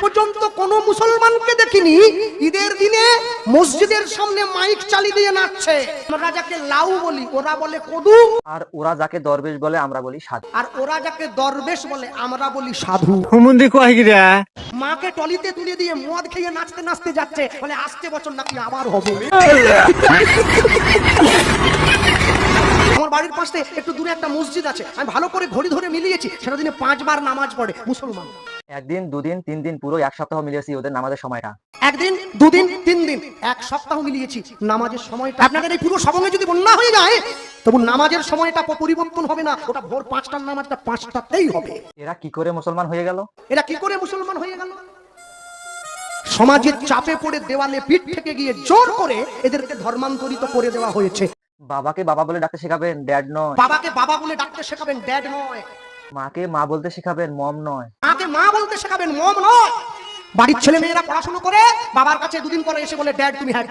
পর্যন্ত কোনো মুসলমানকে দেখিনি ঈদের দিনে মসজিদের সামনে মাইক চালিয়ে দিয়ে নাচছে। আমরা যাকে লাউ বলি ওরা বলে কদু, আর ওরা যাকে দরবেশ বলে আমরা বলি সাধু। আর ওরা যাকে দরবেশ বলে আমরা বলি সাধু। হুমুন্দি কয় গিরা মাকে টলিতে তুলে দিয়ে মদ খেয়ে নাচতে নাচতে যাচ্ছে, বলে আসতে বছর নাকি আবার হবে। আমার বাড়ির পাশে একটু দূরে একটা মসজিদ আছে, আমি ভালো করে ঘড়ি ধরে মিলিয়েছি, সেটা দিনে 5 বার নামাজ পড়ে মুসলমান। একদিন, দুদিন, 3 দিন, পুরো 1 সপ্তাহ মিলিয়েছি ওদের নামাজের সময়টা। একদিন, দুদিন, 3 দিন, 1 সপ্তাহ মিলিয়েছি নামাজের সময়টা। আপনাদের এই পুরো সবঙ্গে যদি বন্যা হয়ে যায় তবু নামাজের সময়টা পরিবর্তন হবে না, ওটা ভোর 5টার নামাজটা 5টাতেই হবে। এরা কি করে মুসলমান হয়ে গেল? এরা কি করে মুসলমান হয়ে গেল? সমাজের চাপে পড়ে দেওয়ালে পিঠ থেকে গিয়ে জোর করে এদেরকে ধর্মান্তরিত করে দেওয়া হয়েছে। বাবাকে বাবা বলে ডাকতে শেখাবেন, ড্যাড নয়। বাবাকে বাবা বলে ডাকতে শেখাবেন, ড্যাড নয়। মাকে মা বলতে শেখাবেন, মম নয়। মাকে মা বলতে শেখাবেন, মম নয়। বাড়ির ছেলে মেয়েরা পড়াশোনা করে বাবার কাছে দুদিন পরে এসে বলে ড্যাড তুমি হ্যাড।